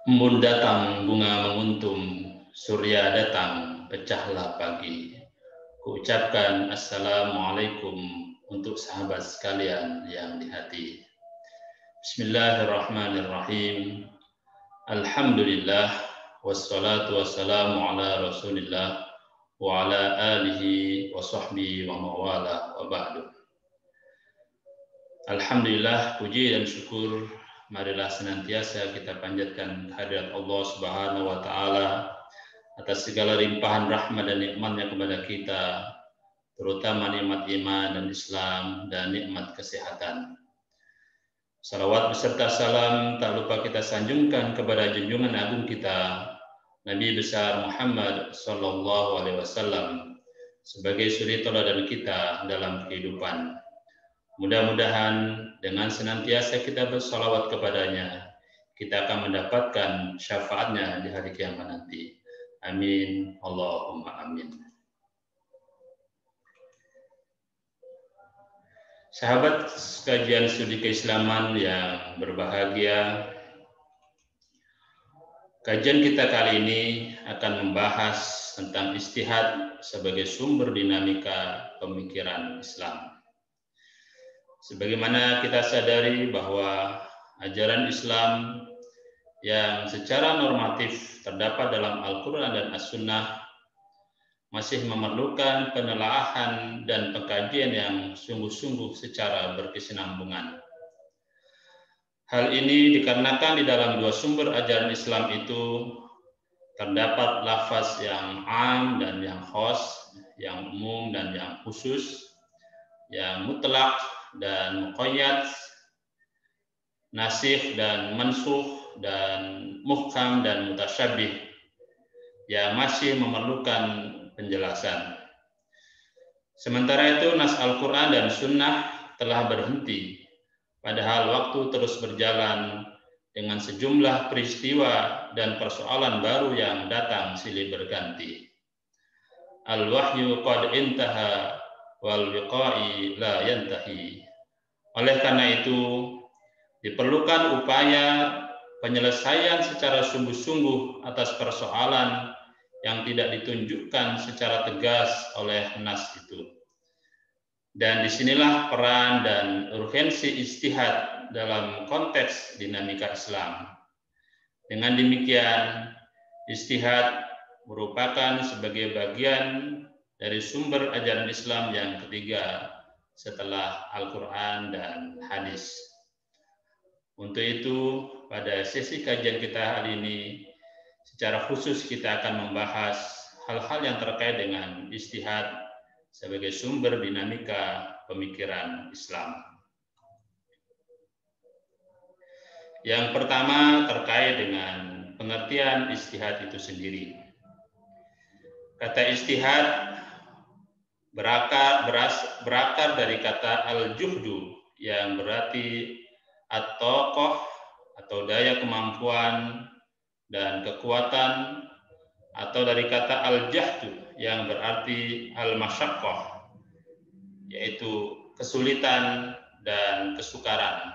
Embun datang, bunga menguntum, surya datang, pecahlah pagi. Kuucapkan Assalamualaikum untuk sahabat sekalian yang di hati. Bismillahirrahmanirrahim. Alhamdulillah, wassalatu wassalamu ala rasulillah, wa ala alihi wa sahbihi wa mawala wa ba'du. Alhamdulillah, puji dan syukur marilah senantiasa kita panjatkan kehadirat Allah Subhanahu wa taala atas segala limpahan rahmat dan nikmatnya kepada kita, terutama nikmat iman dan Islam dan nikmat kesehatan. Salawat beserta salam tak lupa kita sanjungkan kepada junjungan agung kita, Nabi besar Muhammad sallallahu alaihi wasallam sebagai suri teladan kita dalam kehidupan. Mudah-mudahan dengan senantiasa kita bersalawat kepadanya, kita akan mendapatkan syafaatnya di hari kiamat nanti. Amin. Allahumma amin. Sahabat kajian studi keislaman yang berbahagia, kajian kita kali ini akan membahas tentang ijtihad sebagai sumber dinamika pemikiran Islam. Sebagaimana kita sadari bahwa ajaran Islam yang secara normatif terdapat dalam Al-Quran dan As-Sunnah masih memerlukan penelaahan dan pengkajian yang sungguh-sungguh secara berkesinambungan. Hal ini dikarenakan di dalam dua sumber ajaran Islam itu terdapat lafaz yang am dan yang khas, yang umum dan yang khusus, yang mutlak dan muqayyad, nasikh dan mansukh, dan muhkam dan mutasyabih yang masih memerlukan penjelasan. Sementara itu nas Al-Quran dan Sunnah telah berhenti, padahal waktu terus berjalan dengan sejumlah peristiwa dan persoalan baru yang datang silih berganti. Al-wahyu qad intaha wal wiqa'i la yantahi. Oleh karena itu, diperlukan upaya penyelesaian secara sungguh-sungguh atas persoalan yang tidak ditunjukkan secara tegas oleh nas itu. Dan disinilah peran dan urgensi ijtihad dalam konteks dinamika Islam. Dengan demikian, ijtihad merupakan sebagai bagian dari sumber ajaran Islam yang ketiga setelah Al-Quran dan hadis. Untuk itu, pada sesi kajian kita hari ini, secara khusus kita akan membahas hal-hal yang terkait dengan ijtihad sebagai sumber dinamika pemikiran Islam. Yang pertama terkait dengan pengertian ijtihad itu sendiri. Kata ijtihad berakar dari kata al-juhdu yang berarti at-taqah atau daya kemampuan dan kekuatan, atau dari kata al-jahdu yang berarti al-masyaqqah yaitu kesulitan dan kesukaran.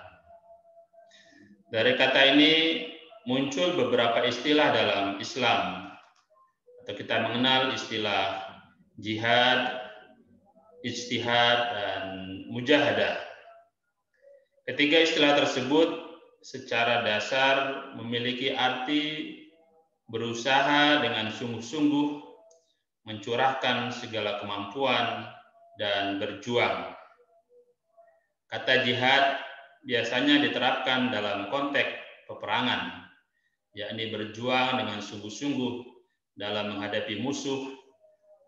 Dari kata ini muncul beberapa istilah dalam Islam, atau kita mengenal istilah jihad, ijtihad, dan mujahadah. Ketiga istilah tersebut secara dasar memiliki arti berusaha dengan sungguh-sungguh mencurahkan segala kemampuan dan berjuang. Kata jihad biasanya diterapkan dalam konteks peperangan, yakni berjuang dengan sungguh-sungguh dalam menghadapi musuh,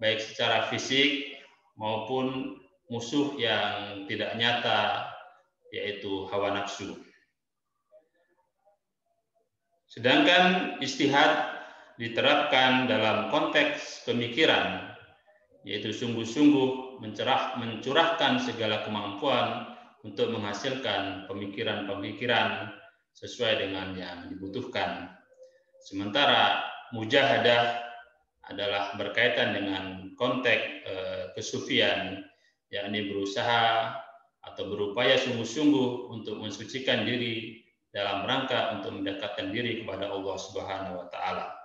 baik secara fisik maupun musuh yang tidak nyata, yaitu hawa nafsu. Sedangkan ijtihad diterapkan dalam konteks pemikiran, yaitu sungguh-sungguh mencurahkan segala kemampuan untuk menghasilkan pemikiran-pemikiran sesuai dengan yang dibutuhkan. Sementara mujahadah adalah berkaitan dengan konteks kesufian, yakni berusaha atau berupaya sungguh-sungguh untuk mensucikan diri dalam rangka untuk mendekatkan diri kepada Allah Subhanahu wa taala.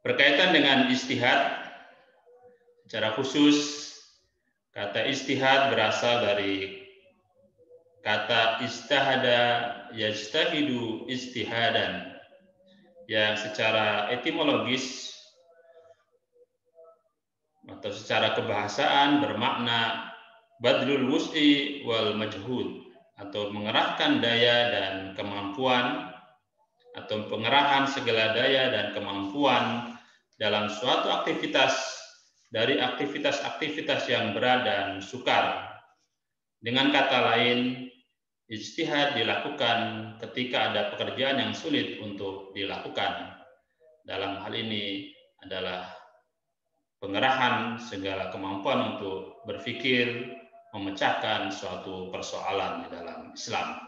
Berkaitan dengan ijtihad, secara khusus kata ijtihad berasal dari kata istahada yajtahidu ijtihadan, yang secara etimologis atau secara kebahasaan bermakna badlul wus'i wal majhud, atau mengerahkan daya dan kemampuan, atau pengerahan segala daya dan kemampuan dalam suatu aktivitas dari aktivitas-aktivitas yang berat dan sukar. Dengan kata lain, ijtihad dilakukan ketika ada pekerjaan yang sulit untuk dilakukan. Dalam hal ini adalah pengerahan segala kemampuan untuk berpikir, memecahkan suatu persoalan di dalam Islam.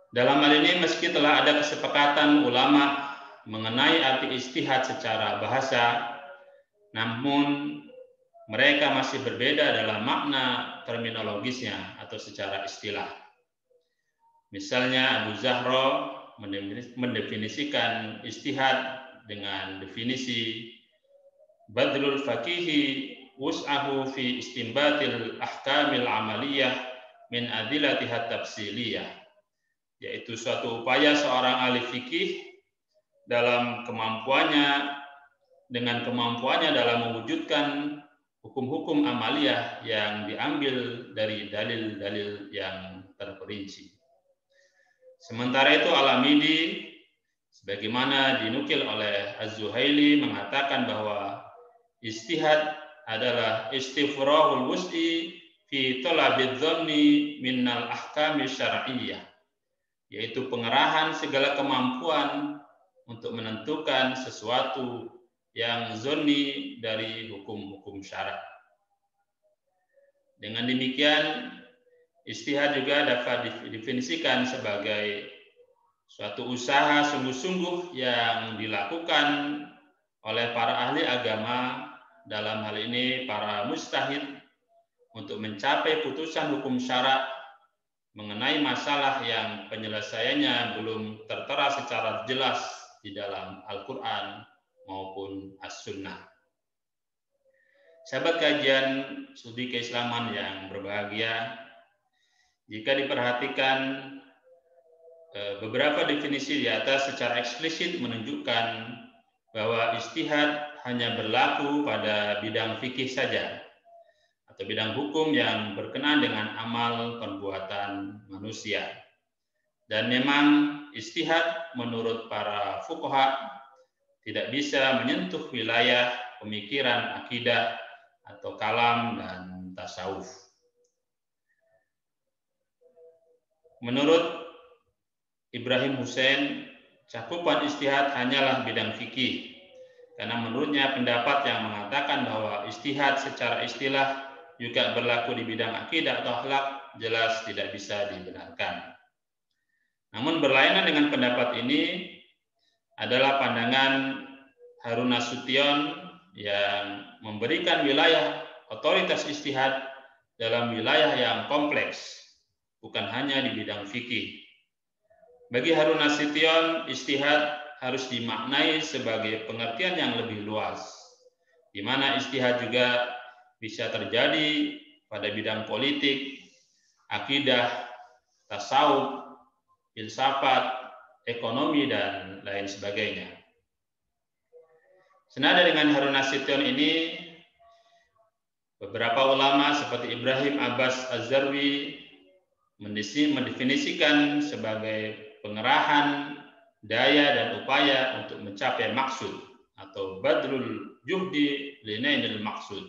Dalam hal ini, meski telah ada kesepakatan ulama mengenai arti ijtihad secara bahasa, namun mereka masih berbeda dalam makna terminologisnya atau secara istilah. Misalnya Abu Zahra mendefinisikan ijtihad dengan definisi badlul faqihi wus'ahu fi istinbatil ahkamil amaliyah min adillatiha tafsiliyah, yaitu suatu upaya seorang ahli fikih dalam kemampuannya dalam mewujudkan hukum-hukum amaliyah yang diambil dari dalil-dalil yang terperinci. Sementara itu Al-Amidi sebagaimana dinukil oleh Az-Zuhaili mengatakan bahwa ijtihad adalah istifrahul wus'i fi talabidz dhanni minnal ahkami syar'iyyah, yaitu pengerahan segala kemampuan untuk menentukan sesuatu yang zonni dari hukum-hukum syarak. Dengan demikian, ijtihad juga dapat didefinisikan sebagai suatu usaha sungguh-sungguh yang dilakukan oleh para ahli agama, dalam hal ini para mujtahid, untuk mencapai putusan hukum syarak mengenai masalah yang penyelesaiannya belum tertera secara jelas di dalam Al-Quran maupun As-Sunnah. Sahabat kajian studi keislaman yang berbahagia, jika diperhatikan beberapa definisi di atas secara eksplisit menunjukkan bahwa ijtihad hanya berlaku pada bidang fikih saja atau bidang hukum yang berkenaan dengan amal perbuatan manusia. Dan memang ijtihad menurut para fuqaha tidak bisa menyentuh wilayah pemikiran akidah atau kalam dan tasawuf. Menurut Ibrahim Hussein, cakupan ijtihad hanyalah bidang fikih, karena menurutnya pendapat yang mengatakan bahwa ijtihad secara istilah juga berlaku di bidang akidah atau akhlak jelas tidak bisa dibenarkan. Namun berlainan dengan pendapat ini adalah pandangan Harun Nasution yang memberikan wilayah otoritas ijtihad dalam wilayah yang kompleks, bukan hanya di bidang fikih. Bagi Harun Nasution, ijtihad harus dimaknai sebagai pengertian yang lebih luas, di mana ijtihad juga bisa terjadi pada bidang politik, akidah, tasawuf, filsafat, ekonomi, dan lain sebagainya. Senada dengan Harun Nasution ini, beberapa ulama seperti Ibrahim Abbas Az-Zarwi mendefinisikan sebagai pengerahan daya dan upaya untuk mencapai maksud atau badrul juhdi linainil maksud.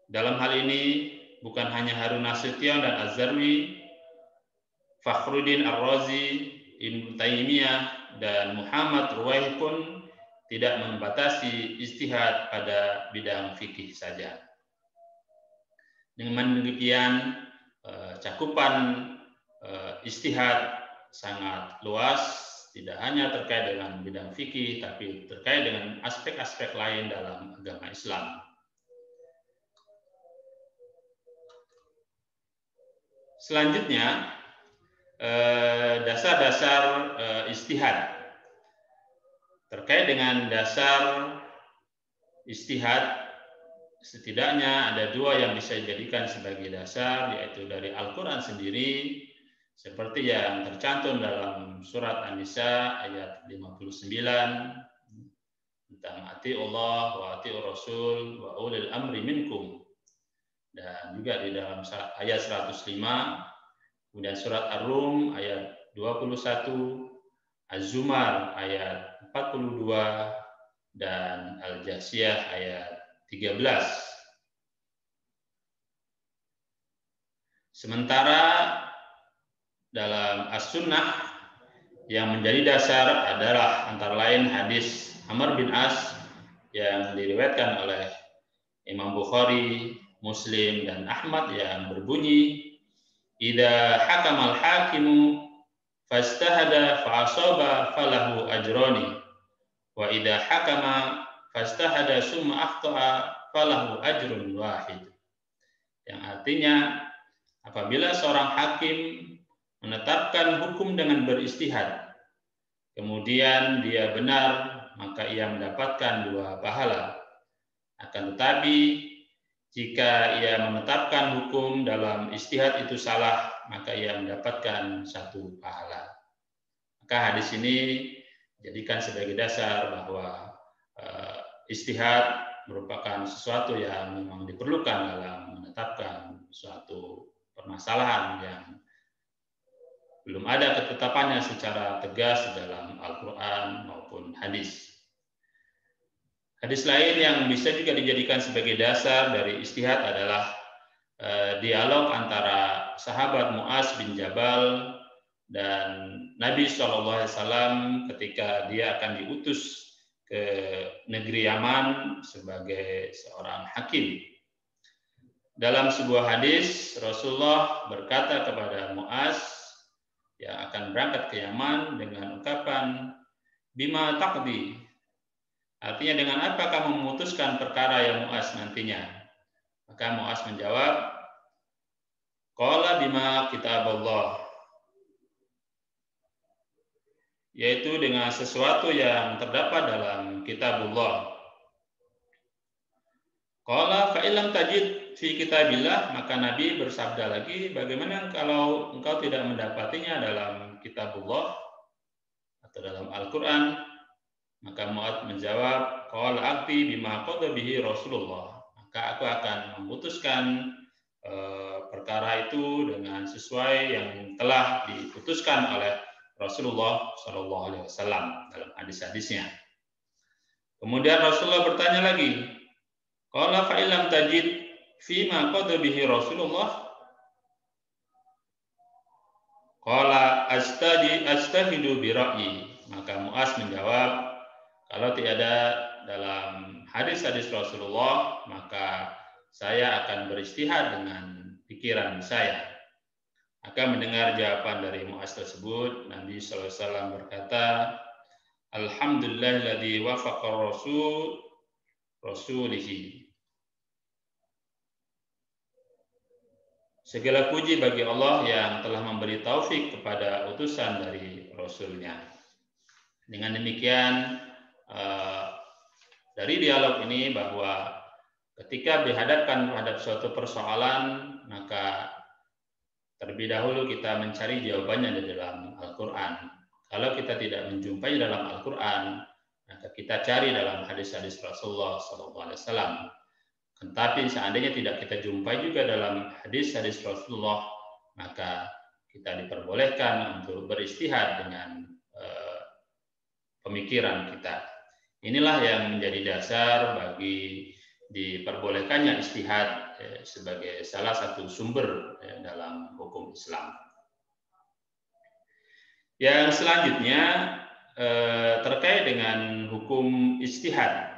Dalam hal ini bukan hanya Harun Nasution dan Az-Zarwi, Fakhruddin Ar-Razi, Ibnu Taimiyah, dan Muhammad Ruwaih pun tidak membatasi ijtihad pada bidang fikih saja. Dengan demikian, cakupan ijtihad sangat luas, tidak hanya terkait dengan bidang fikih, tapi terkait dengan aspek-aspek lain dalam agama Islam. Selanjutnya, dasar-dasar ijtihad. Terkait dengan dasar ijtihad, setidaknya ada dua yang bisa dijadikan sebagai dasar, yaitu dari Al-Quran sendiri, seperti yang tercantum dalam surat An-Nisa ayat 59, tentang ati'ullah wa ati'ur rasul wa ulil amri minkum. Dan juga di dalam ayat 105, kemudian surat Ar-Rum ayat 21, Az-Zumar ayat 42, dan Al-Jasiyah ayat 13. Sementara dalam As-Sunnah yang menjadi dasar adalah antara lain hadis Amr bin As yang diriwayatkan oleh Imam Bukhari, Muslim, dan Ahmad yang berbunyi, "Idza hakamal hakimu fastahada fa'asaba falahu ajrani, wa idza hakama fastahada summa akhta'a falahu ajrun wahid." Yang artinya, apabila seorang hakim menetapkan hukum dengan beristihad, kemudian dia benar, maka ia mendapatkan 2 pahala. Akan tetapi, jika ia menetapkan hukum dalam istihad itu salah, maka ia mendapatkan 1 pahala. Maka hadis ini jadikan sebagai dasar bahwa istihad merupakan sesuatu yang memang diperlukan dalam menetapkan suatu permasalahan yang belum ada ketetapannya secara tegas dalam Al-Quran maupun hadis. Hadis lain yang bisa juga dijadikan sebagai dasar dari ijtihad adalah dialog antara sahabat Mu'az bin Jabal dan Nabi SAW ketika dia akan diutus ke negeri Yaman sebagai seorang hakim. Dalam sebuah hadis, Rasulullah berkata kepada Mu'az yang akan berangkat ke Yaman dengan ungkapan, "Bima taqdi." Artinya, dengan apa kamu memutuskan perkara yang Mu'az nantinya? Maka Mu'az menjawab, "Qala bima kitaballah." Yaitu dengan sesuatu yang terdapat dalam kitabullah. Qala fa illam tajid fi kitabillah, maka Nabi bersabda lagi, bagaimana kalau engkau tidak mendapatinya dalam kitabullah atau dalam Al-Quran? Maka Mu'adz menjawab, qala aqti bima qada bihi Rasulullah. Maka aku akan memutuskan perkara itu dengan sesuai yang telah diputuskan oleh Rasulullah SAW dalam hadis-hadisnya. Kemudian Rasulullah bertanya lagi, qala fa illam tajid fima qada bihi Rasulullah, qala astahidu bi ra'yi. Maka Mu'adz menjawab, kalau tiada dalam hadis-hadis Rasulullah, maka saya akan beristihad dengan pikiran saya. Maka mendengar jawaban dari Mu'adz tersebut, Nabi SAW berkata, Alhamdulillahilladzi wafaqa rasulihi. Segala puji bagi Allah yang telah memberi taufik kepada utusan dari Rasulnya. Dengan demikian, dari dialog ini bahwa ketika dihadapkan terhadap suatu persoalan, maka terlebih dahulu kita mencari jawabannya di dalam Al-Quran. Kalau kita tidak menjumpai dalam Al-Quran, maka kita cari dalam hadis-hadis Rasulullah SAW. Tetapi seandainya tidak kita jumpai juga dalam hadis-hadis Rasulullah, maka kita diperbolehkan untuk beristihad dengan pemikiran kita. Inilah yang menjadi dasar bagi diperbolehkannya ijtihad sebagai salah satu sumber dalam hukum Islam. Yang selanjutnya terkait dengan hukum ijtihad,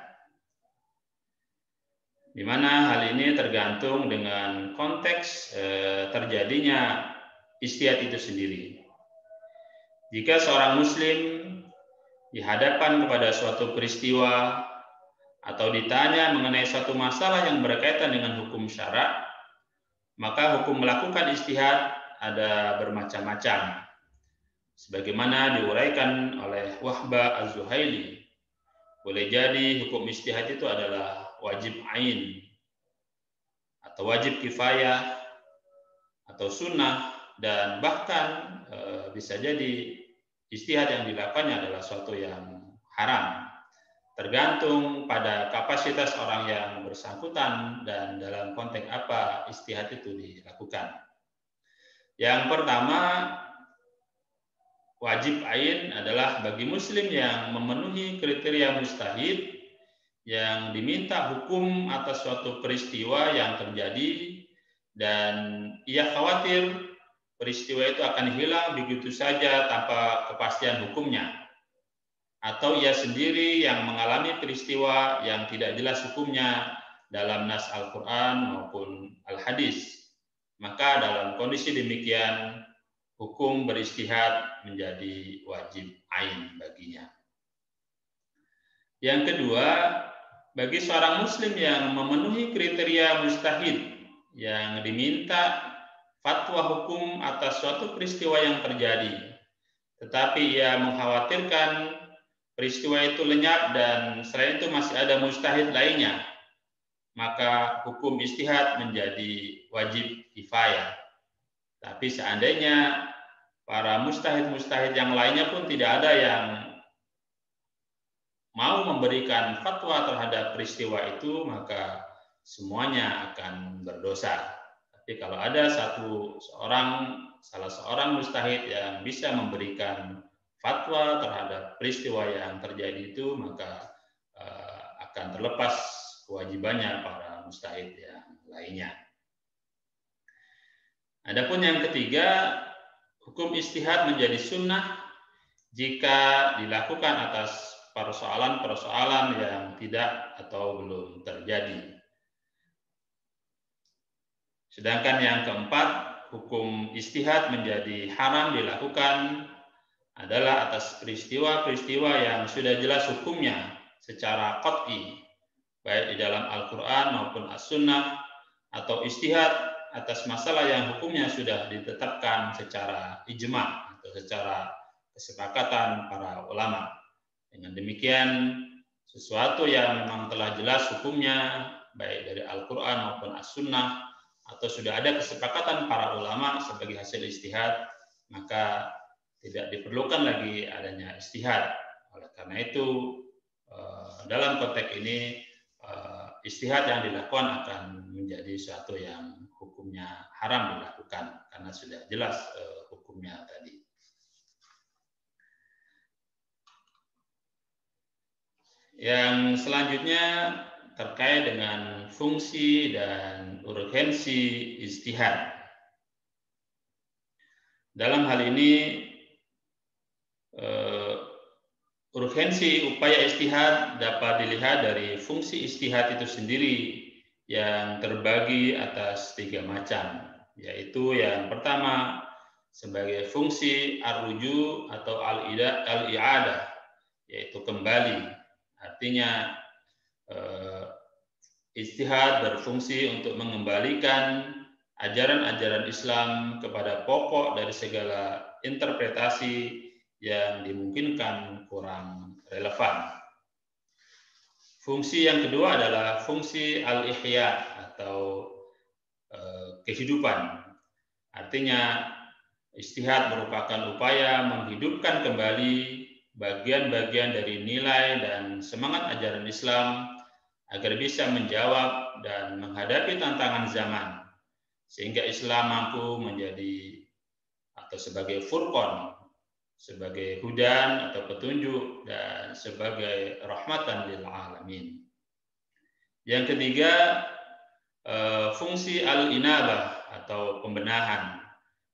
di mana hal ini tergantung dengan konteks terjadinya ijtihad itu sendiri. Jika seorang muslim dihadapkan kepada suatu peristiwa atau ditanya mengenai suatu masalah yang berkaitan dengan hukum syara, maka hukum melakukan ijtihad ada bermacam-macam. Sebagaimana diuraikan oleh Wahbah Az-Zuhaili, boleh jadi hukum ijtihad itu adalah wajib ain, atau wajib kifayah, atau sunnah, dan bahkan bisa jadi ijtihad yang dilakukannya adalah suatu yang haram. Tergantung pada kapasitas orang yang bersangkutan dan dalam konteks apa ijtihad itu dilakukan. Yang pertama, wajib ain adalah bagi muslim yang memenuhi kriteria mustahid yang diminta hukum atas suatu peristiwa yang terjadi dan ia khawatir peristiwa itu akan hilang begitu saja tanpa kepastian hukumnya, atau ia sendiri yang mengalami peristiwa yang tidak jelas hukumnya dalam nas Al-Quran maupun Al-Hadis. Maka dalam kondisi demikian, hukum beristihad menjadi wajib ain baginya. Yang kedua, bagi seorang muslim yang memenuhi kriteria mustahid yang diminta fatwa hukum atas suatu peristiwa yang terjadi, tetapi ia mengkhawatirkan peristiwa itu lenyap dan selain itu masih ada mustahid lainnya, maka hukum ijtihad menjadi wajib kifayah. Tapi seandainya para mustahid-mustahid yang lainnya pun tidak ada yang mau memberikan fatwa terhadap peristiwa itu, maka semuanya akan berdosa. Tapi kalau ada salah seorang mustahid yang bisa memberikan fatwa terhadap peristiwa yang terjadi itu, maka akan terlepas kewajibannya para mustahid yang lainnya. Adapun yang ketiga, hukum ijtihad menjadi sunnah jika dilakukan atas persoalan-persoalan yang tidak atau belum terjadi. Sedangkan yang keempat, hukum ijtihad menjadi haram dilakukan adalah atas peristiwa-peristiwa yang sudah jelas hukumnya secara qat'i, baik di dalam Al-Quran maupun As-Sunnah, atau ijtihad atas masalah yang hukumnya sudah ditetapkan secara ijma atau secara kesepakatan para ulama. Dengan demikian, sesuatu yang memang telah jelas hukumnya baik dari Al-Quran maupun As-Sunnah atau sudah ada kesepakatan para ulama sebagai hasil ijtihad, maka tidak diperlukan lagi adanya ijtihad. Oleh karena itu, dalam konteks ini ijtihad yang dilakukan akan menjadi suatu yang hukumnya haram dilakukan karena sudah jelas hukumnya tadi. Yang selanjutnya terkait dengan fungsi dan urgensi ijtihad. Dalam hal ini urgensi upaya ijtihad dapat dilihat dari fungsi ijtihad itu sendiri yang terbagi atas 3 macam, yaitu yang pertama sebagai fungsi ar-ruju atau al-i'adah, yaitu kembali. Artinya ijtihad berfungsi untuk mengembalikan ajaran-ajaran Islam kepada pokok dari segala interpretasi yang dimungkinkan kurang relevan. Fungsi yang kedua adalah fungsi al-ihya atau kehidupan. Artinya ijtihad merupakan upaya menghidupkan kembali bagian-bagian dari nilai dan semangat ajaran Islam agar bisa menjawab dan menghadapi tantangan zaman, sehingga Islam mampu menjadi atau sebagai furqan, sebagai hudan atau petunjuk, dan sebagai rahmatan lil alamin. Yang ketiga, fungsi al-inabah atau pembenahan,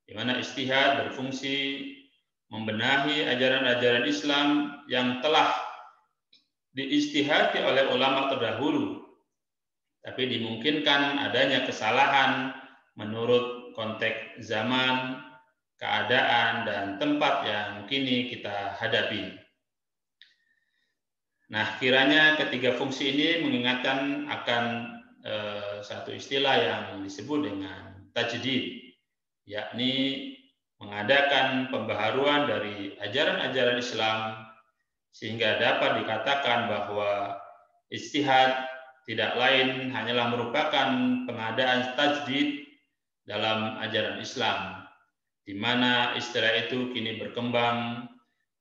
di mana ijtihad berfungsi membenahi ajaran-ajaran Islam yang telah diijtihadi oleh ulama terdahulu, tapi dimungkinkan adanya kesalahan menurut konteks zaman, keadaan, dan tempat yang kini kita hadapi. Nah, kiranya ketiga fungsi ini mengingatkan akan satu istilah yang disebut dengan tajdid, yakni mengadakan pembaharuan dari ajaran-ajaran Islam sehingga dapat dikatakan bahwa ijtihad tidak lain hanyalah merupakan pengadaan tajdid dalam ajaran Islam, di mana istilah itu kini berkembang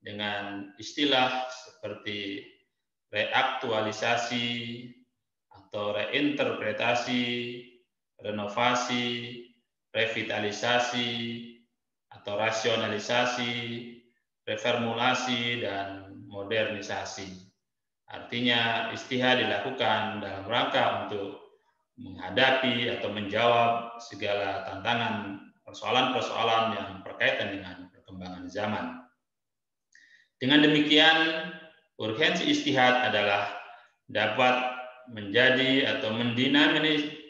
dengan istilah seperti reaktualisasi atau reinterpretasi, renovasi, revitalisasi, atau rasionalisasi, reformulasi, dan modernisasi. Artinya ijtihad dilakukan dalam rangka untuk menghadapi atau menjawab segala tantangan persoalan-persoalan yang berkaitan dengan perkembangan zaman. Dengan demikian, urgensi ijtihad adalah dapat menjadi atau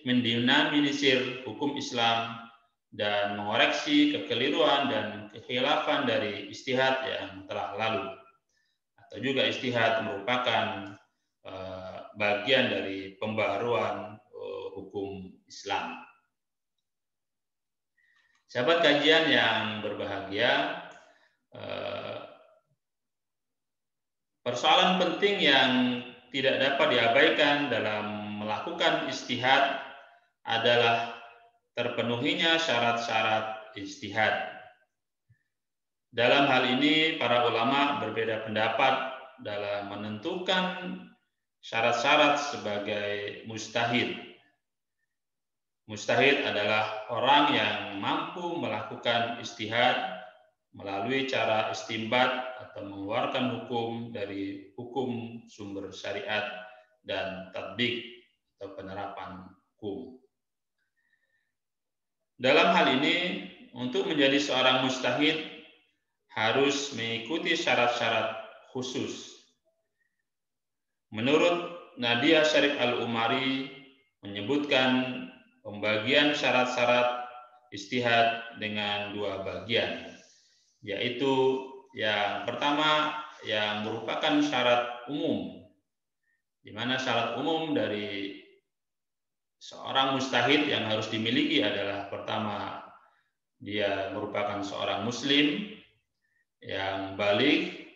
mendinamisir hukum Islam dan mengoreksi kekeliruan dan kekhilafan dari ijtihad yang telah lalu. Atau juga ijtihad merupakan bagian dari pembaharuan hukum Islam. Sahabat kajian yang berbahagia, persoalan penting yang tidak dapat diabaikan dalam melakukan ijtihad adalah terpenuhinya syarat-syarat ijtihad. Dalam hal ini, para ulama berbeda pendapat dalam menentukan syarat-syarat sebagai mujtahid. Mujtahid adalah orang yang mampu melakukan ijtihad melalui cara istinbat atau mengeluarkan hukum dari hukum sumber syariat dan tatbik atau penerapan hukum. Dalam hal ini, untuk menjadi seorang mujtahid harus mengikuti syarat-syarat khusus. Menurut Nadia Syarif Al-Umari menyebutkan pembagian syarat-syarat ijtihad dengan dua bagian, yaitu yang pertama yang merupakan syarat umum, di mana syarat umum dari seorang mujtahid yang harus dimiliki adalah pertama, dia merupakan seorang muslim yang baligh,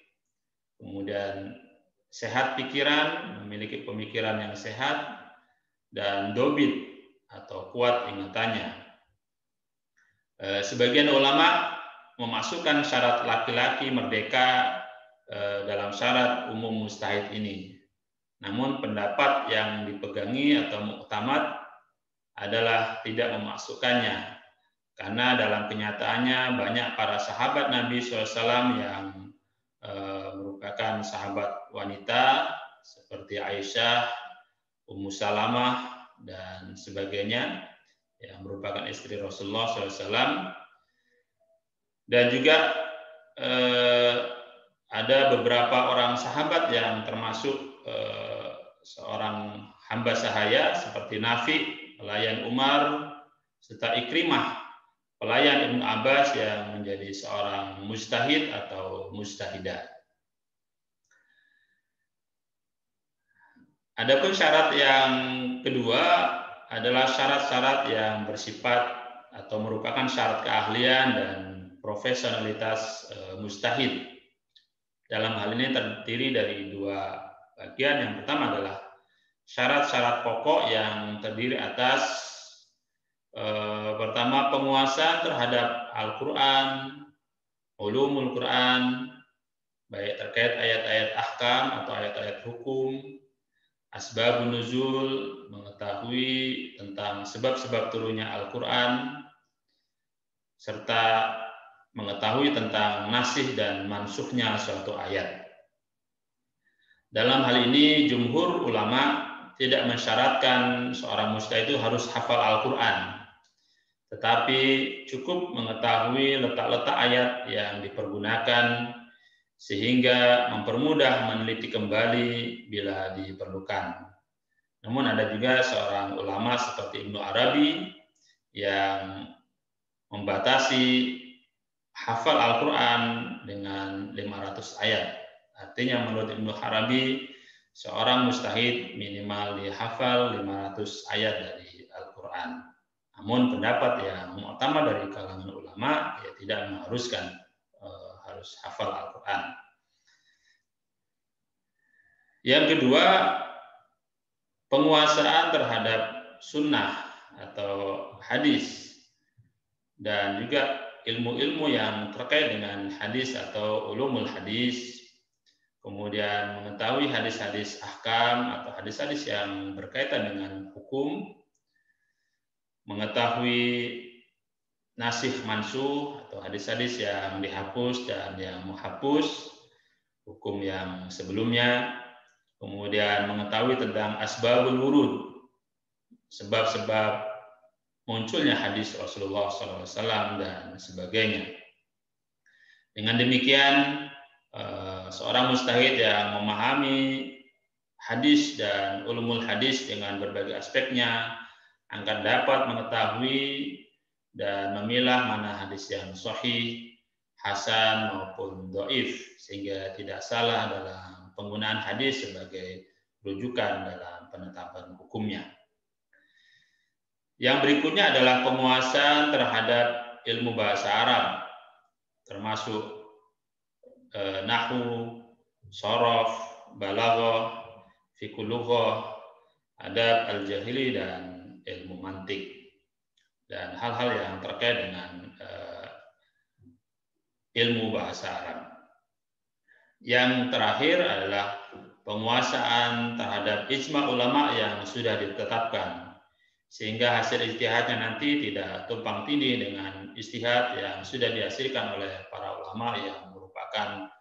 kemudian sehat pikiran, memiliki pemikiran yang sehat, dan dobit atau kuat ingatannya. Sebagian ulama memasukkan syarat laki-laki merdeka dalam syarat umum mujtahid ini. Namun pendapat yang dipegangi atau muktamad adalah tidak memasukkannya, karena dalam kenyataannya banyak para sahabat Nabi SAW yang merupakan sahabat wanita seperti Aisyah, Ummu Salamah, dan sebagainya yang merupakan istri Rasulullah SAW. Dan juga ada beberapa orang sahabat yang termasuk seorang hamba sahaya seperti Nafi, pelayan Umar, serta Ikrimah, pelayan Ibnu Abbas yang menjadi seorang mujtahid atau mujtahidah. Adapun syarat yang kedua adalah syarat-syarat yang bersifat atau merupakan syarat keahlian dan profesionalitas mujtahid. Dalam hal ini terdiri dari dua bagian. Yang pertama adalah syarat-syarat pokok yang terdiri atas pertama, penguasaan terhadap Al-Quran, ulumul Quran, baik terkait ayat-ayat ahkam atau ayat-ayat hukum, asbabun nuzul, mengetahui tentang sebab-sebab turunnya Al-Quran, serta mengetahui tentang nasikh dan mansukhnya suatu ayat. Dalam hal ini, jumhur ulama tidak mensyaratkan seorang mujtahid itu harus hafal Al-Quran, tetapi cukup mengetahui letak-letak ayat yang dipergunakan sehingga mempermudah meneliti kembali bila diperlukan. Namun ada juga seorang ulama seperti Ibnu Arabi yang membatasi hafal Al-Quran dengan 500 ayat. Artinya menurut Ibnu Arabi, seorang mujtahid minimal dihafal 500 ayat dari Al-Quran. Namun pendapat yang utama dari kalangan ulama ya tidak mengharuskan harus hafal Al-Quran. Yang kedua, penguasaan terhadap sunnah atau hadis dan juga ilmu-ilmu yang terkait dengan hadis atau ulumul hadis, kemudian mengetahui hadis-hadis ahkam atau hadis-hadis yang berkaitan dengan hukum, mengetahui nasikh mansuh atau hadis-hadis yang dihapus dan yang menghapus hukum yang sebelumnya, kemudian mengetahui tentang asbabul wurud, sebab-sebab munculnya hadis Rasulullah SAW dan sebagainya. Dengan demikian, seorang mujtahid yang memahami hadis dan ulumul hadis dengan berbagai aspeknya akan dapat mengetahui dan memilah mana hadis yang sahih, hasan maupun dhaif, sehingga tidak salah dalam penggunaan hadis sebagai rujukan dalam penetapan hukumnya. Yang berikutnya adalah penguasaan terhadap ilmu bahasa Arab, termasuk nahwu, shorof, balaghah, fiqh lughah, adab al-jahili, dan ilmu mantik, dan hal-hal yang terkait dengan ilmu bahasa Arab. Yang terakhir adalah penguasaan terhadap ijma ulama yang sudah ditetapkan, sehingga hasil ijtihadnya nanti tidak tumpang tindih dengan ijtihad yang sudah dihasilkan oleh para ulama yang merupakan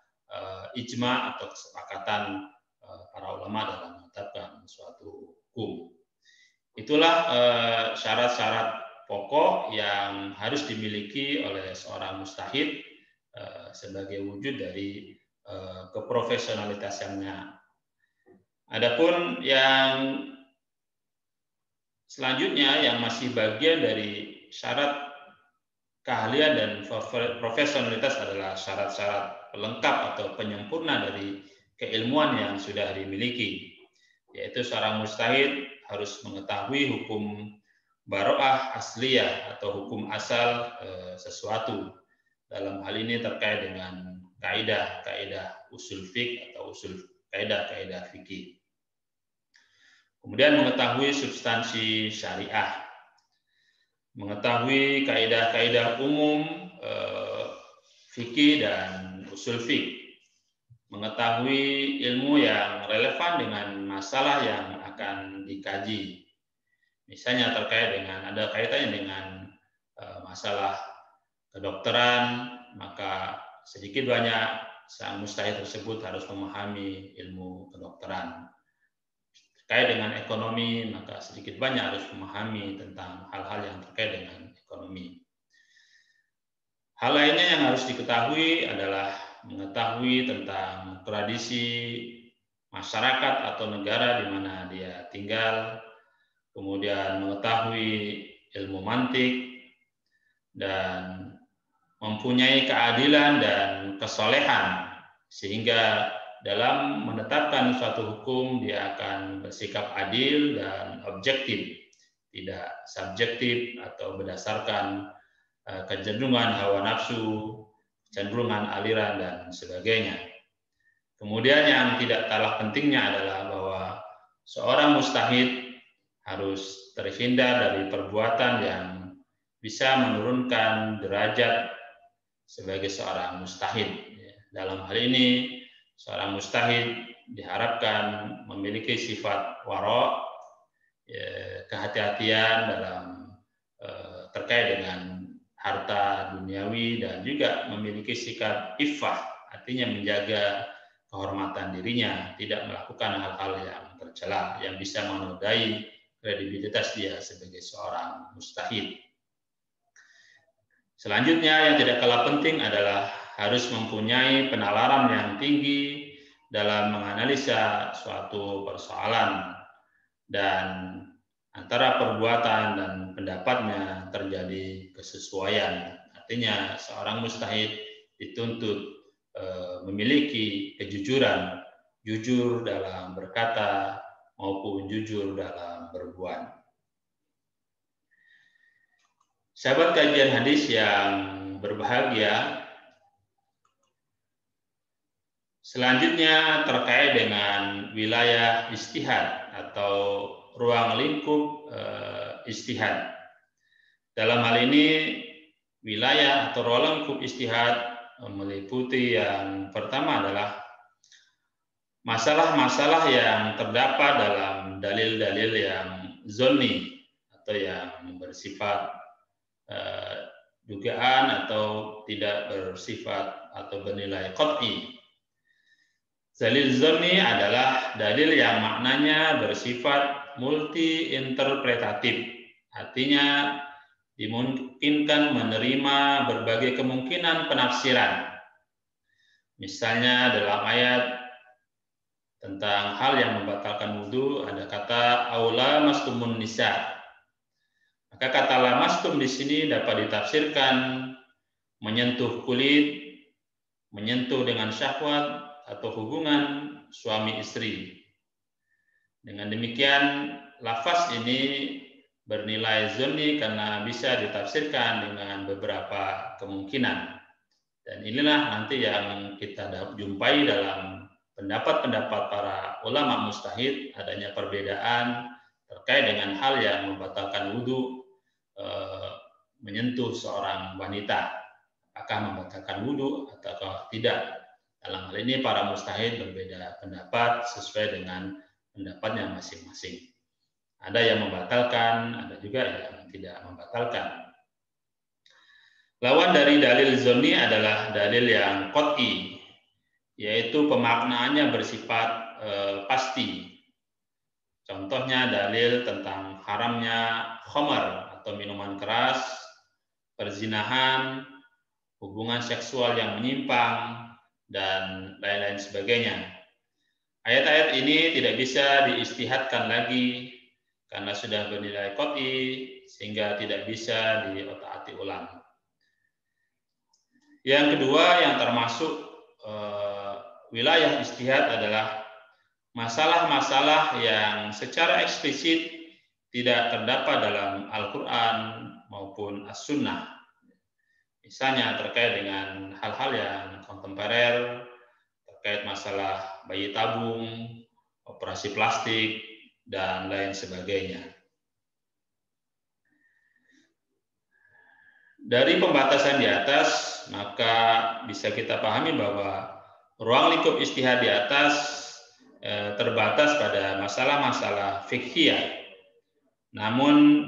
ijma atau kesepakatan para ulama dalam menetapkan suatu hukum. Itulah syarat-syarat pokok yang harus dimiliki oleh seorang mujtahid sebagai wujud dari keprofesionalitasannya. Adapun yang selanjutnya yang masih bagian dari syarat keahlian dan profesionalitas adalah syarat-syarat pelengkap atau penyempurna dari keilmuan yang sudah dimiliki, yaitu seorang mujtahid harus mengetahui hukum baro'ah asliyah atau hukum asal sesuatu. Dalam hal ini terkait dengan kaidah-kaidah usul fiqh atau kaidah-kaidah fikih. Kemudian mengetahui substansi syariah, mengetahui kaidah-kaidah umum fikih dan usul fiqh, mengetahui ilmu yang relevan dengan masalah yang akan dikaji. Misalnya terkait dengan ada kaitannya dengan masalah kedokteran, maka sedikit banyak sang mujtahid tersebut harus memahami ilmu kedokteran. Terkait dengan ekonomi, maka sedikit banyak harus memahami tentang hal-hal yang terkait dengan ekonomi. Hal lainnya yang harus diketahui adalah mengetahui tentang tradisi masyarakat atau negara di mana dia tinggal, kemudian mengetahui ilmu mantik, dan mempunyai keadilan dan kesolehan, sehingga dalam menetapkan suatu hukum dia akan bersikap adil dan objektif, tidak subjektif atau berdasarkan kecenderungan hawa nafsu, kecenderungan aliran, dan sebagainya. Kemudian yang tidak kalah pentingnya adalah bahwa seorang mujtahid harus terhindar dari perbuatan yang bisa menurunkan derajat sebagai seorang mujtahid. Dalam hal ini, seorang mujtahid diharapkan memiliki sifat wara', kehati-hatian dalam terkait dengan harta duniawi, dan juga memiliki sikap iffah, artinya menjaga kehormatan dirinya, tidak melakukan hal-hal yang tercela yang bisa menodai kredibilitas dia sebagai seorang mujtahid. Selanjutnya yang tidak kalah penting adalah harus mempunyai penalaran yang tinggi dalam menganalisa suatu persoalan, dan antara perbuatan dan pendapatnya terjadi kesesuaian. Artinya seorang mujtahid dituntut memiliki kejujuran, jujur dalam berkata maupun jujur dalam berbuat. Sahabat kajian hadis yang berbahagia, selanjutnya terkait dengan wilayah ijtihad atau ruang lingkup ijtihad. Dalam hal ini wilayah atau ruang lingkup ijtihad meliputi yang pertama adalah masalah-masalah yang terdapat dalam dalil-dalil yang zonni atau yang bersifat dugaan atau tidak bersifat atau bernilai qat'i. Dalil zonni adalah dalil yang maknanya bersifat multi-interpretatif, artinya dimungkinkan menerima berbagai kemungkinan penafsiran. Misalnya dalam ayat tentang hal yang membatalkan wudu ada kata aula mastumun nisa. Maka kata lamastum di sini dapat ditafsirkan menyentuh kulit, menyentuh dengan syahwat atau hubungan suami istri. Dengan demikian lafaz ini bernilai zonni karena bisa ditafsirkan dengan beberapa kemungkinan. Dan inilah nanti yang kita jumpai dalam pendapat-pendapat para ulama mujtahid, adanya perbedaan terkait dengan hal yang membatalkan wudu menyentuh seorang wanita, apakah membatalkan wudu atau tidak. Dalam hal ini para mujtahid berbeda pendapat sesuai dengan pendapatnya masing-masing. Ada yang membatalkan, ada juga yang tidak membatalkan. Lawan dari dalil zonni adalah dalil yang qat'i, yaitu pemaknaannya bersifat pasti. Contohnya dalil tentang haramnya khamar atau minuman keras, perzinahan, hubungan seksual yang menyimpang, dan lain-lain sebagainya. Ayat-ayat ini tidak bisa diijtihadkan lagi karena sudah bernilai qat'i sehingga tidak bisa diotak-atik ulang. Yang kedua yang termasuk wilayah ijtihad adalah masalah-masalah yang secara eksplisit tidak terdapat dalam Al-Quran maupun As-Sunnah. Misalnya terkait dengan hal-hal yang kontemporer, terkait masalah bayi tabung, operasi plastik, dan lain sebagainya. Dari pembatasan di atas, maka bisa kita pahami bahwa ruang lingkup ijtihad di atas terbatas pada masalah-masalah fiqhiyah. Namun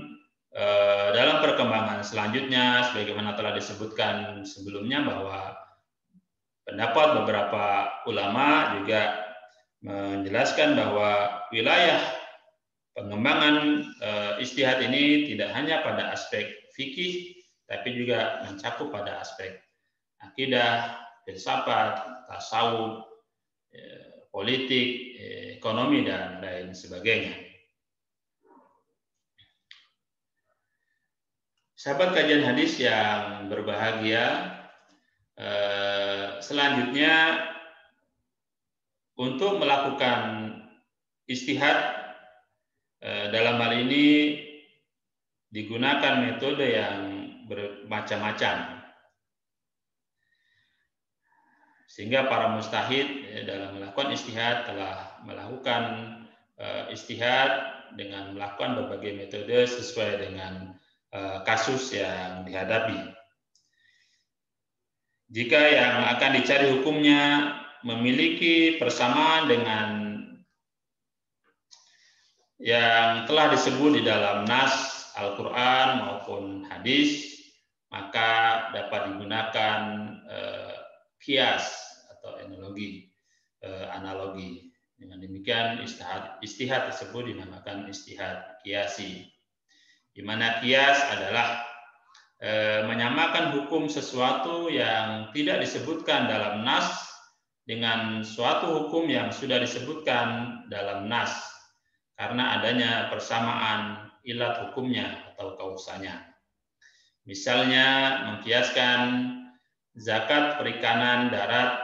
dalam perkembangan selanjutnya, sebagaimana telah disebutkan sebelumnya, bahwa pendapat beberapa ulama juga menjelaskan bahwa wilayah pengembangan ijtihad ini tidak hanya pada aspek fikih, tapi juga mencakup pada aspek akidah, filsafat, tasawuf, politik, ekonomi, dan lain sebagainya. Sahabat kajian hadis yang berbahagia, selanjutnya untuk melakukan ijtihad dalam hal ini digunakan metode yang bermacam-macam. Sehingga para mujtahid dalam melakukan ijtihad telah melakukan ijtihad dengan melakukan berbagai metode sesuai dengan kasus yang dihadapi. Jika yang akan dicari hukumnya memiliki persamaan dengan yang telah disebut di dalam nas Al-Quran maupun hadis, maka dapat digunakan kias atau analogi. Dengan demikian ijtihad tersebut dinamakan ijtihad qiyasi, di mana qiyas adalah menyamakan hukum sesuatu yang tidak disebutkan dalam nas dengan suatu hukum yang sudah disebutkan dalam nas karena adanya persamaan ilat hukumnya atau kausanya. Misalnya mengkiaskan zakat perikanan darat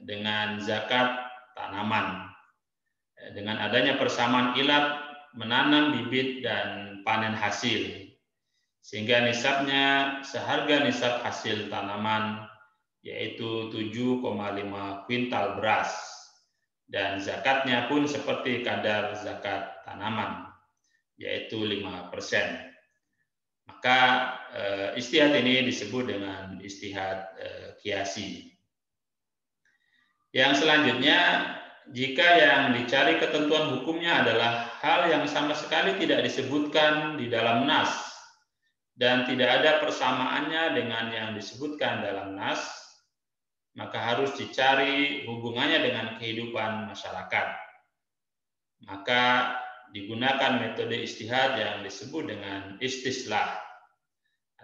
dengan zakat tanaman. Dengan adanya persamaan ilat menanam bibit dan panen hasil. sehingga nisabnya seharga nisab hasil tanaman, yaitu 7,5 kuintal beras, dan zakatnya pun seperti kadar zakat tanaman, yaitu 5%. Maka ijtihad ini disebut dengan ijtihad qiyasi. Yang selanjutnya, jika yang dicari ketentuan hukumnya adalah hal yang sama sekali tidak disebutkan di dalam nas dan tidak ada persamaannya dengan yang disebutkan dalam nas, maka harus dicari hubungannya dengan kehidupan masyarakat. Maka digunakan metode ijtihad yang disebut dengan istislah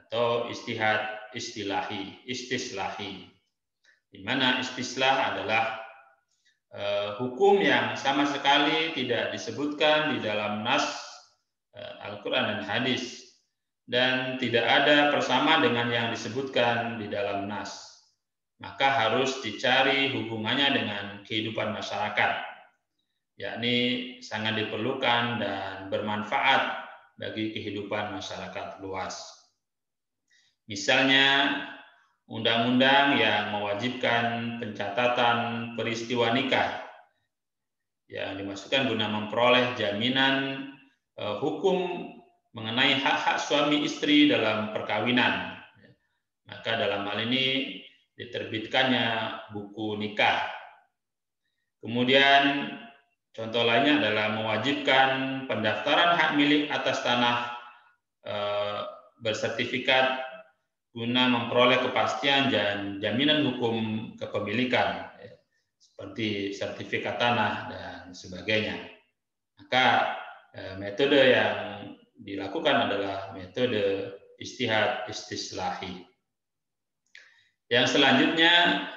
atau ijtihad istislahi, di mana istislah adalah hukum yang sama sekali tidak disebutkan di dalam nas Al-Quran dan hadis, dan tidak ada persamaan dengan yang disebutkan di dalam nas, maka harus dicari hubungannya dengan kehidupan masyarakat, yakni sangat diperlukan dan bermanfaat bagi kehidupan masyarakat luas. Misalnya, undang-undang yang mewajibkan pencatatan peristiwa nikah yang dimasukkan guna memperoleh jaminan hukum mengenai hak-hak suami istri dalam perkawinan. Maka dalam hal ini diterbitkannya buku nikah. Kemudian contoh lainnya adalah mewajibkan pendaftaran hak milik atas tanah bersertifikat guna memperoleh kepastian dan jaminan hukum kepemilikan, seperti sertifikat tanah dan sebagainya. Maka metode yang dilakukan adalah metode ijtihad istislahi. Yang selanjutnya,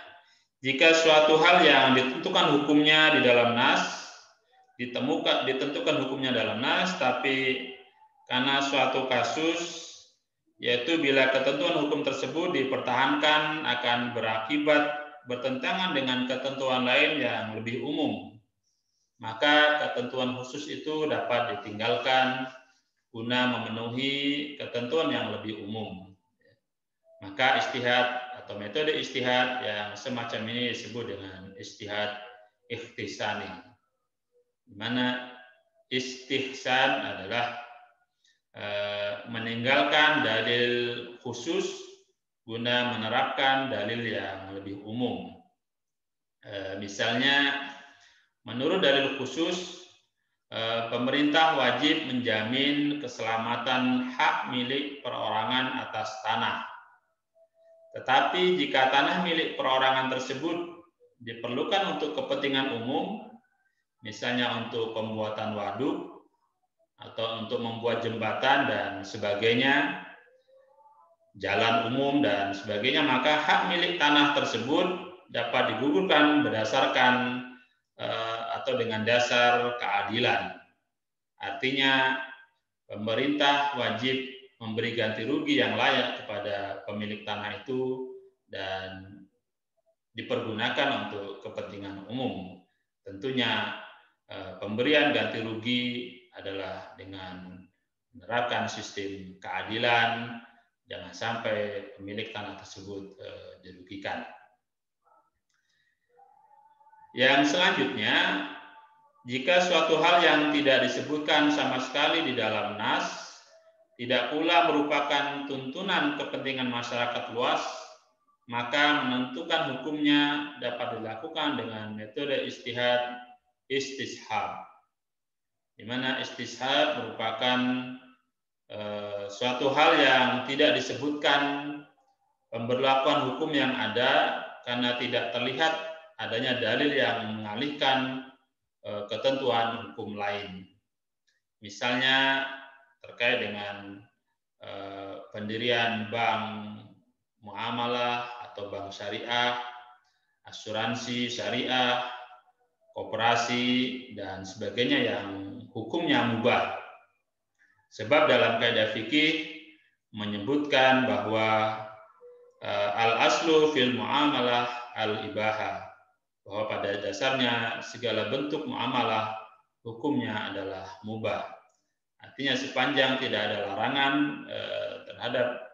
jika suatu hal yang ditentukan hukumnya di dalam nas, ditentukan hukumnya dalam nas, tapi karena suatu kasus, yaitu bila ketentuan hukum tersebut dipertahankan akan berakibat bertentangan dengan ketentuan lain yang lebih umum, maka ketentuan khusus itu dapat ditinggalkan guna memenuhi ketentuan yang lebih umum. Maka ijtihad atau metode ijtihad yang semacam ini disebut dengan ijtihad ikhtisani, di mana istihsan adalah meninggalkan dalil khusus guna menerapkan dalil yang lebih umum. Misalnya, menurut dalil khusus, pemerintah wajib menjamin keselamatan hak milik perorangan atas tanah. Tetapi jika tanah milik perorangan tersebut diperlukan untuk kepentingan umum, misalnya untuk pembuatan waduk, atau untuk membuat jembatan dan sebagainya, jalan umum dan sebagainya, maka hak milik tanah tersebut dapat digugurkan berdasarkan atau dengan dasar keadilan. Artinya, pemerintah wajib memberi ganti rugi yang layak kepada pemilik tanah itu dan dipergunakan untuk kepentingan umum. Tentunya pemberian ganti rugi adalah dengan menerapkan sistem keadilan, jangan sampai pemilik tanah tersebut dirugikan. Yang selanjutnya, jika suatu hal yang tidak disebutkan sama sekali di dalam nas, tidak pula merupakan tuntunan kepentingan masyarakat luas, maka menentukan hukumnya dapat dilakukan dengan metode ijtihad istishab, di mana istishab merupakan suatu hal yang tidak disebutkan pemberlakuan hukum yang ada karena tidak terlihat adanya dalil yang mengalihkan ketentuan hukum lain. Misalnya terkait dengan pendirian bank muamalah atau bank syariah, asuransi syariah, koperasi, dan sebagainya yang hukumnya mubah. Sebab dalam kaidah fikih menyebutkan bahwa al-aslu fil muamalah al-ibahah, bahwa pada dasarnya segala bentuk muamalah hukumnya adalah mubah. Artinya sepanjang tidak ada larangan terhadap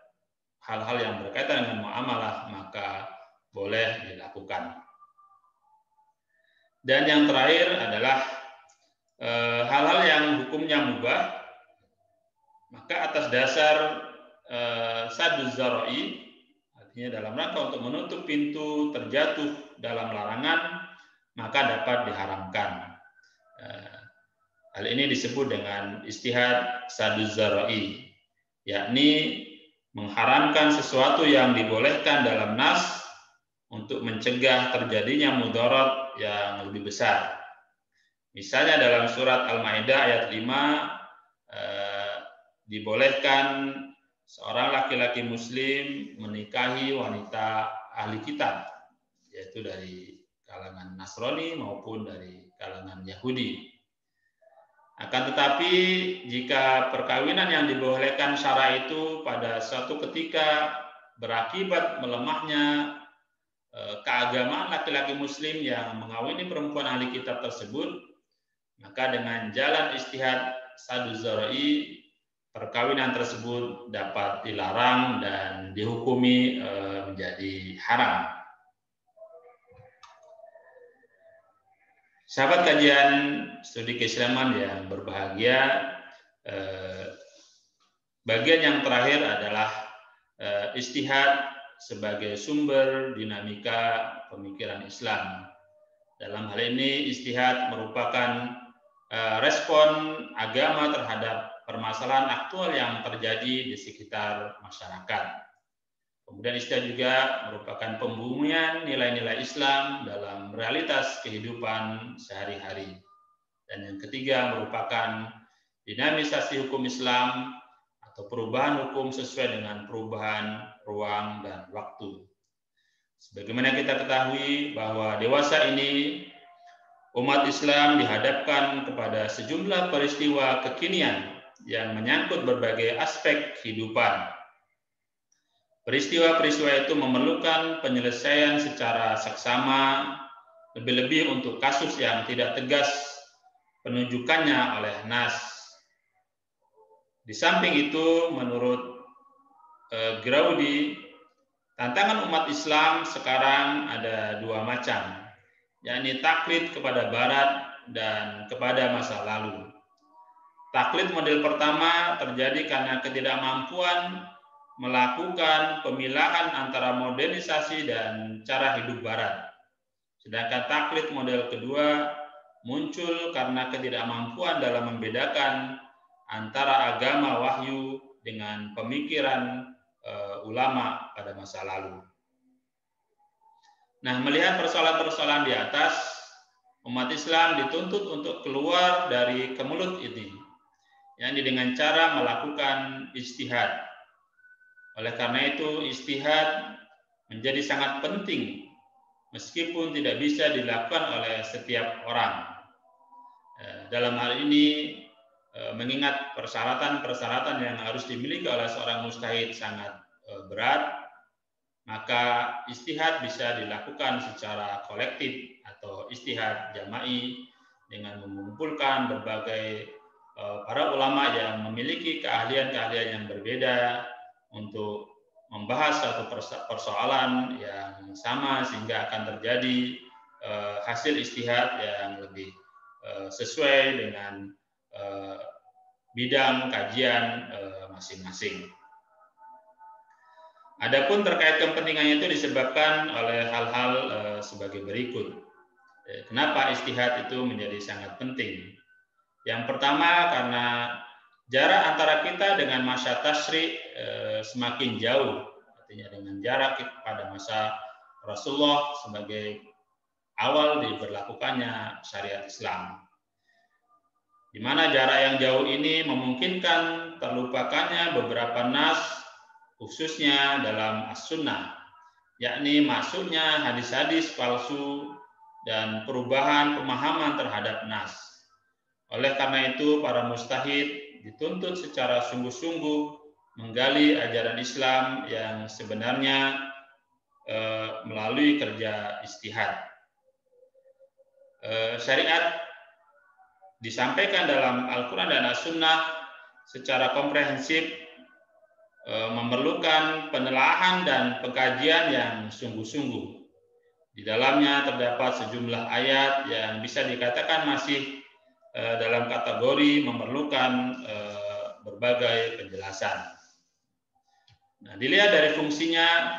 hal-hal yang berkaitan dengan muamalah, maka boleh dilakukan. Dan yang terakhir adalah hal-hal yang hukumnya mubah, maka atas dasar saduz zara'i, artinya dalam rangka untuk menutup pintu terjatuh dalam larangan, maka dapat diharamkan. Hal ini disebut dengan istihad saduz zara'i, yakni mengharamkan sesuatu yang dibolehkan dalam nas untuk mencegah terjadinya mudarat yang lebih besar. Misalnya dalam surat Al-Maidah ayat 5 dibolehkan seorang laki-laki muslim menikahi wanita ahli kitab, yaitu dari kalangan Nasrani maupun dari kalangan Yahudi. Akan tetapi jika perkawinan yang dibolehkan syara itu pada suatu ketika berakibat melemahnya keagamaan laki-laki muslim yang mengawini perempuan ahli kitab tersebut, maka dengan jalan istihad saduz zara'i, perkawinan tersebut dapat dilarang dan dihukumi menjadi haram. Sahabat kajian studi keislaman yang berbahagia, bagian yang terakhir adalah istihad sebagai sumber dinamika pemikiran Islam. Dalam hal ini istihad merupakan respon agama terhadap permasalahan aktual yang terjadi di sekitar masyarakat. Kemudian istihad juga merupakan pembumian nilai-nilai Islam dalam realitas kehidupan sehari-hari. Dan yang ketiga merupakan dinamisasi hukum Islam atau perubahan hukum sesuai dengan perubahan ruang dan waktu. Sebagaimana kita ketahui bahwa dewasa ini umat Islam dihadapkan kepada sejumlah peristiwa kekinian yang menyangkut berbagai aspek kehidupan. Peristiwa-peristiwa itu memerlukan penyelesaian secara seksama, lebih-lebih untuk kasus yang tidak tegas penunjukannya oleh nas. Di samping itu, menurut Graudi, tantangan umat Islam sekarang ada dua macam, yakni taklid kepada Barat dan kepada masa lalu. Taklid model pertama terjadi karena ketidakmampuan melakukan pemilahan antara modernisasi dan cara hidup Barat. Sedangkan taklid model kedua muncul karena ketidakmampuan dalam membedakan antara agama wahyu dengan pemikiran ulama pada masa lalu. Nah, melihat persoalan-persoalan di atas, umat Islam dituntut untuk keluar dari kemelut ini, yakni dengan cara melakukan istihad. Oleh karena itu, istihad menjadi sangat penting meskipun tidak bisa dilakukan oleh setiap orang. Dalam hal ini, mengingat persyaratan-persyaratan yang harus dimiliki oleh seorang mujtahid sangat berat, maka istihad bisa dilakukan secara kolektif atau istihad jama'i dengan mengumpulkan berbagai para ulama yang memiliki keahlian-keahlian yang berbeda untuk membahas satu persoalan yang sama sehingga akan terjadi hasil istihad yang lebih sesuai dengan bidang kajian masing-masing. Adapun terkait kepentingannya itu disebabkan oleh hal-hal sebagai berikut. Kenapa istihad itu menjadi sangat penting? Yang pertama karena jarak antara kita dengan masa tasyri' semakin jauh, artinya dengan jarak pada masa Rasulullah sebagai awal diberlakukannya syariat Islam, di mana jarak yang jauh ini memungkinkan terlupakannya beberapa nas, khususnya dalam as-sunnah, yakni masuknya hadis-hadis palsu dan perubahan pemahaman terhadap nas. Oleh karena itu, para mujtahid dituntut secara sungguh-sungguh menggali ajaran Islam yang sebenarnya melalui kerja istihad. Syariat disampaikan dalam Al-Quran dan As-Sunnah secara komprehensif memerlukan penelaahan dan pengkajian yang sungguh-sungguh. Di dalamnya terdapat sejumlah ayat yang bisa dikatakan masih dalam kategori memerlukan berbagai penjelasan. Nah, dilihat dari fungsinya,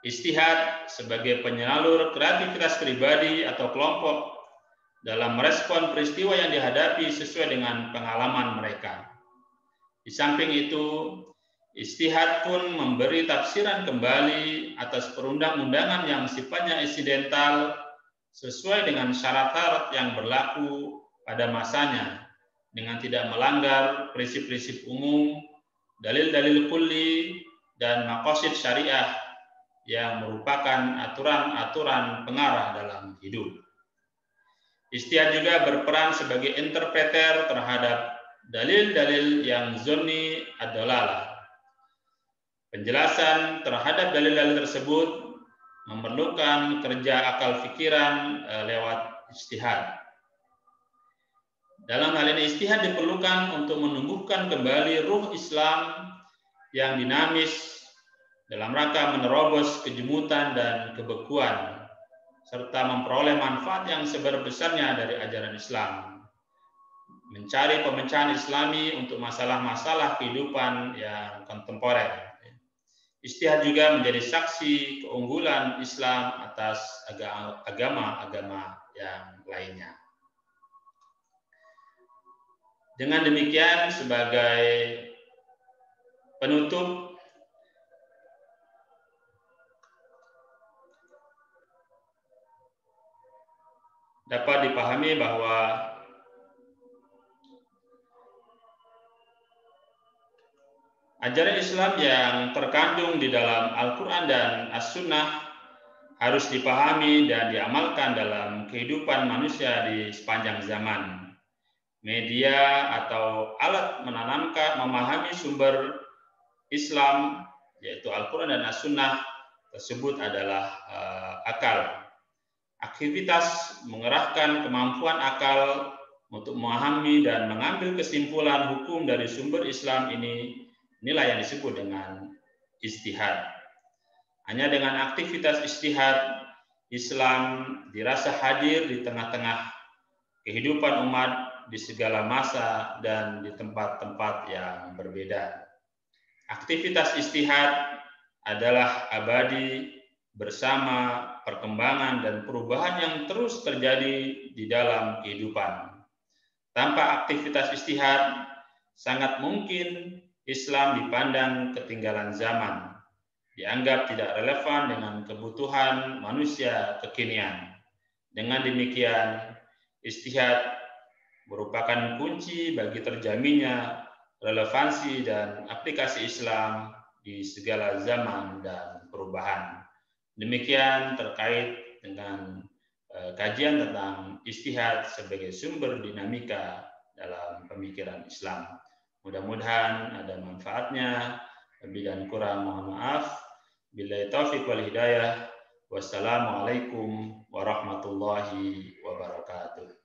ijtihad sebagai penyalur kreativitas pribadi atau kelompok dalam merespon peristiwa yang dihadapi sesuai dengan pengalaman mereka. Di samping itu, ijtihad pun memberi tafsiran kembali atas perundang-undangan yang sifatnya insidental sesuai dengan syarat-syarat yang berlaku pada masanya dengan tidak melanggar prinsip-prinsip umum, dalil-dalil kulli, dan maqasid syariah yang merupakan aturan-aturan pengarah dalam hidup. Ijtihad juga berperan sebagai interpreter terhadap dalil-dalil yang zonni ad-dalalah. Penjelasan terhadap dalil-dalil tersebut memerlukan kerja akal pikiran lewat ijtihad. Dalam hal ini ijtihad diperlukan untuk menumbuhkan kembali ruh Islam yang dinamis dalam rangka menerobos kejemutan dan kebekuan, serta memperoleh manfaat yang sebesar-besarnya dari ajaran Islam. Mencari pemecahan Islami untuk masalah-masalah kehidupan yang kontemporer. Ijtihad juga menjadi saksi keunggulan Islam atas agama-agama yang lainnya. Dengan demikian, sebagai penutup, dapat dipahami bahwa ajaran Islam yang terkandung di dalam Al-Quran dan As-Sunnah harus dipahami dan diamalkan dalam kehidupan manusia di sepanjang zaman. Media atau alat menanamkan memahami sumber Islam, yaitu Al-Quran dan As-Sunnah tersebut adalah akal. Aktivitas mengerahkan kemampuan akal untuk memahami dan mengambil kesimpulan hukum dari sumber Islam inilah yang disebut dengan ijtihad. Hanya dengan aktivitas ijtihad, Islam dirasa hadir di tengah-tengah kehidupan umat di segala masa dan di tempat-tempat yang berbeda. Aktivitas ijtihad adalah abadi bersama perkembangan dan perubahan yang terus terjadi di dalam kehidupan. Tanpa aktivitas ijtihad, sangat mungkin Islam dipandang ketinggalan zaman, dianggap tidak relevan dengan kebutuhan manusia kekinian. Dengan demikian, ijtihad merupakan kunci bagi terjaminnya relevansi dan aplikasi Islam di segala zaman dan perubahan. Demikian terkait dengan kajian tentang ijtihad sebagai sumber dinamika dalam pemikiran Islam. Mudah-mudahan ada manfaatnya. Lebih dan kurang mohon maaf. Billahi taufiq wal hidayah. Wassalamualaikum warahmatullahi wabarakatuh.